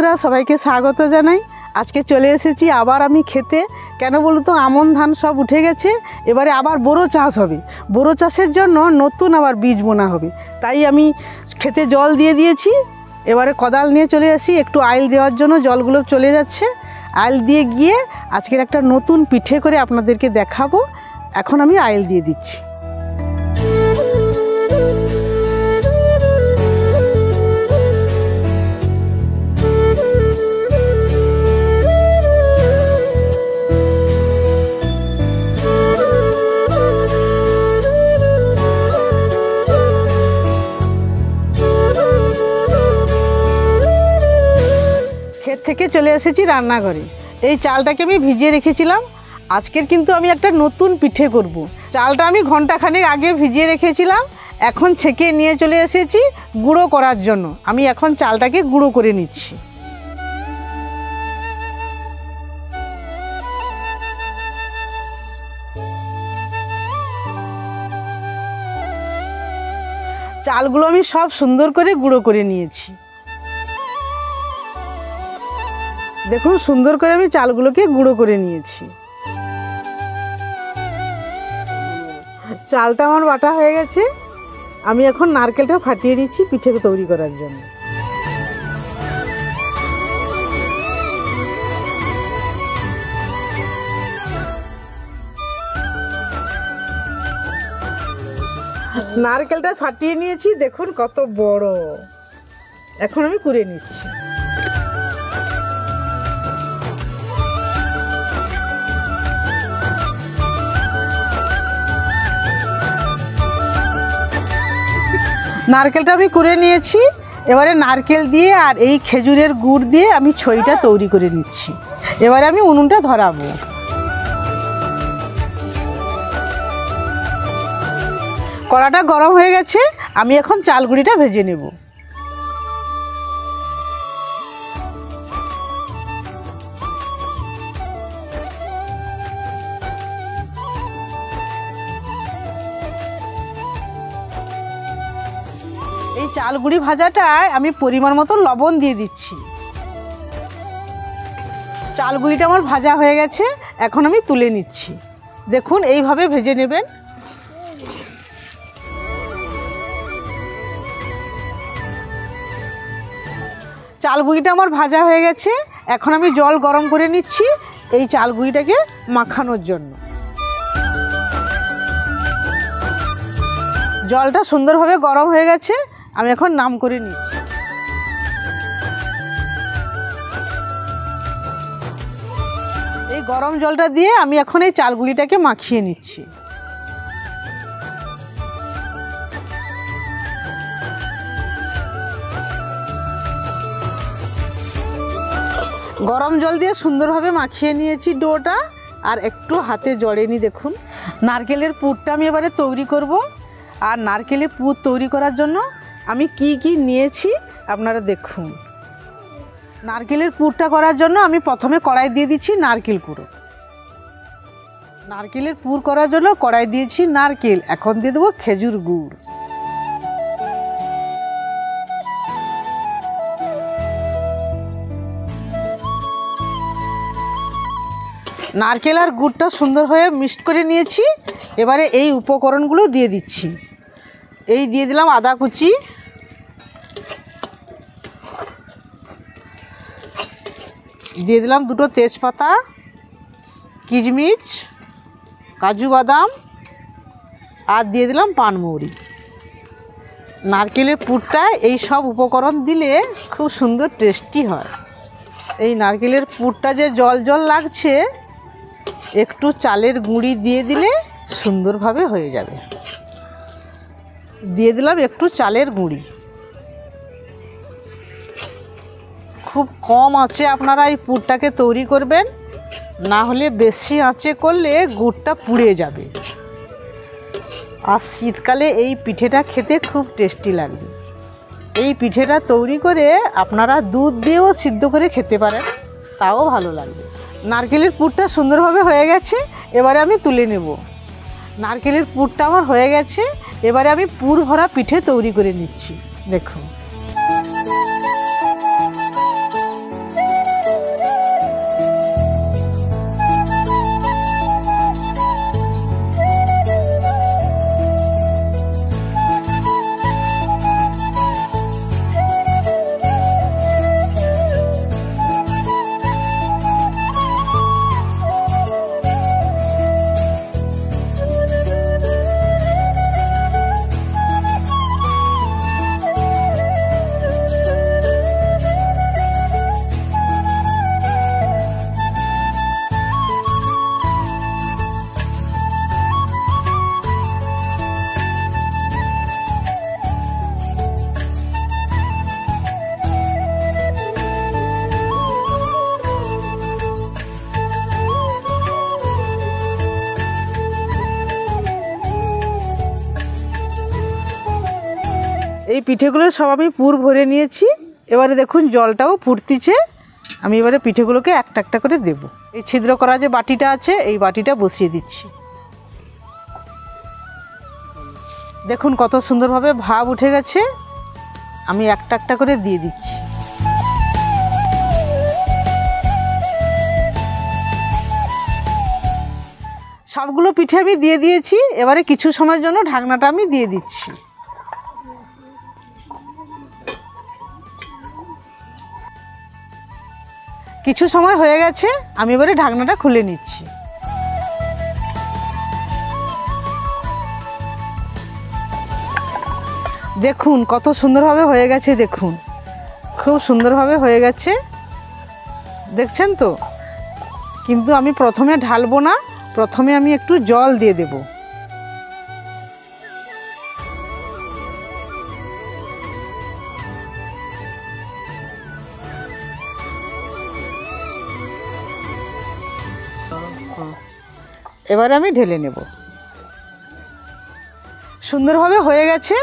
বন্ধুরা সবাইকে স্বাগত জানাই। আজকে চলে এসেছি আবার আমি খেতে। কেন বলুন তো, আমন ধান সব উঠে গেছে, এবারে আবার বোরো চাষ হবে। বোরো চাষের জন্য নতুন আবার বীজ বোনা হবে, তাই আমি খেতে জল দিয়ে দিয়েছি। এবারে কোদাল নিয়ে চলে আসি, একটু আইল দেওয়ার জন্য জলগুলো চলে যাচ্ছে। আইল দিয়ে গিয়ে আজকের একটা নতুন পিঠে করে আপনাদেরকে দেখাবো। এখন আমি আইল দিয়ে দিচ্ছি। ক্ষেত থেকে চলে এসেছি রান্নাঘরে। এই চালটাকে আমি ভিজিয়ে রেখেছিলাম। আজকের কিন্তু আমি একটা নতুন পিঠে করব। চালটা আমি ঘন্টাখানেক আগে ভিজিয়ে রেখেছিলাম, এখন ছেঁকে নিয়ে চলে এসেছি গুঁড়ো করার জন্য। আমি এখন চালটাকে গুঁড়ো করে নিচ্ছি। চালগুলো আমি সব সুন্দর করে গুঁড়ো করে নিয়েছি। দেখুন, সুন্দর করে আমি চালগুলোকে গুঁড়ো করে নিয়েছি। চালটা আমার বাটা হয়ে গেছে। আমি এখন নারকেলটা ফাটিয়ে নিচ্ছি পিঠে তৈরি করার জন্য। নারকেলটা ফাটিয়ে নিয়েছি, দেখুন কত বড়। এখন আমি কুড়ে নিচ্ছি। নারকেলটা আমি কুড়ে নিয়েছি। এবারে নারকেল দিয়ে আর এই খেজুরের গুড় দিয়ে আমি ছইটা তৈরি করে নিচ্ছি। এবারে আমি উনুনটা ধরাবো। কড়াটা গরম হয়ে গেছে, আমি এখন চালগুড়িটা ভেজে নেব। এই চালগুড়ি ভাজাটায় আমি পরিমাণ মতো লবণ দিয়ে দিচ্ছি। চালগুড়িটা আমার ভাজা হয়ে গেছে, এখন আমি তুলে নিচ্ছি। দেখুন, এইভাবে ভেজে নেবেন। চালগুড়িটা আমার ভাজা হয়ে গেছে, এখন আমি জল গরম করে নিচ্ছি এই চালগুড়িটাকে মাখানোর জন্য। জলটা সুন্দরভাবে গরম হয়ে গেছে, আমি এখন নাম করে নিচ্ছি। এই গরম জলটা দিয়ে আমি এখন এই চালগুলিটাকে মাখিয়ে নিচ্ছি। গরম জল দিয়ে সুন্দরভাবে মাখিয়ে নিয়েছি ডোটা, আর একটু হাতে জড়েনি। দেখুন, নারকেলের পুরটা আমি এবারে তৈরি করব। আর নারকেলের পুর তৈরি করার জন্য আমি কি কি নিয়েছি আপনারা দেখুন। নারকেলের পুরটা করার জন্য আমি প্রথমে কড়াই দিয়ে দিচ্ছি নারকেল কুড়ো। নারকেলের পুর করার জন্য কড়াই দিয়েছি নারকেল, এখন দিয়ে দেবো খেজুর গুড়। নারকেল আর গুড়টা সুন্দরভাবে মিক্সড করে নিয়েছি। এবারে এই উপকরণগুলো দিয়ে দিচ্ছি। এই দিয়ে দিলাম আদা কুচি, দিয়ে দিলাম দুটো তেজপাতা, কিশমিশ, কাজু বাদাম, আর দিয়ে দিলাম পানমৌরি। নারকেলের পুরটায় এই সব উপকরণ দিলে খুব সুন্দর টেস্টি হয়। এই নারকেলের পুরটা যে জল জল লাগছে, একটু চালের গুঁড়ি দিয়ে দিলে সুন্দরভাবে হয়ে যাবে। দিয়ে দিলাম একটু চালের গুঁড়ি। খুব কম আঁচে আপনারা এই পুরটাকে তৈরি করবেন, না হলে বেশি আঁচে করলে গুড়টা পুড়ে যাবে। আর শীতকালে এই পিঠেটা খেতে খুব টেস্টি লাগবে। এই পিঠেটা তৈরি করে আপনারা দুধ দিয়েও সিদ্ধ করে খেতে পারেন, তাও ভালো লাগবে। নারকেলের পুরটা সুন্দরভাবে হয়ে গেছে, এবারে আমি তুলে নেব। নারকেলের পুরটা আমার হয়ে গেছে, এবারে আমি পুর ভরা পিঠে তৈরি করে নিচ্ছি। দেখুন, এই পিঠেগুলো সব আমি পুর ভরে নিয়েছি। এবারে দেখুন জলটাও ফুটতিছে। আমি এবারে পিঠেগুলোকে একটা একটা করে দেব। এই ছিদ্র করা যে বাটিটা আছে এই বাটিটা বসিয়ে দিচ্ছি। দেখুন কত সুন্দরভাবে ভাপ উঠে গেছে। আমি একটা একটা করে দিয়ে দিচ্ছি। সবগুলো পিঠে আমি দিয়ে দিয়েছি। এবারে কিছু সময়ের জন্য ঢাকনাটা আমি দিয়ে দিচ্ছি। কিছু সময় হয়ে গেছে, আমি এবারে ঢাকনাটা খুলে নিচ্ছি। দেখুন কত সুন্দরভাবে হয়ে গেছে। দেখুন খুব সুন্দরভাবে হয়ে গেছে, দেখছেন তো। কিন্তু আমি প্রথমে ঢালবো না, প্রথমে আমি একটু জল দিয়ে দেব। এবারে আমি ঢেলে নেব। সুন্দরভাবে হয়ে গেছে।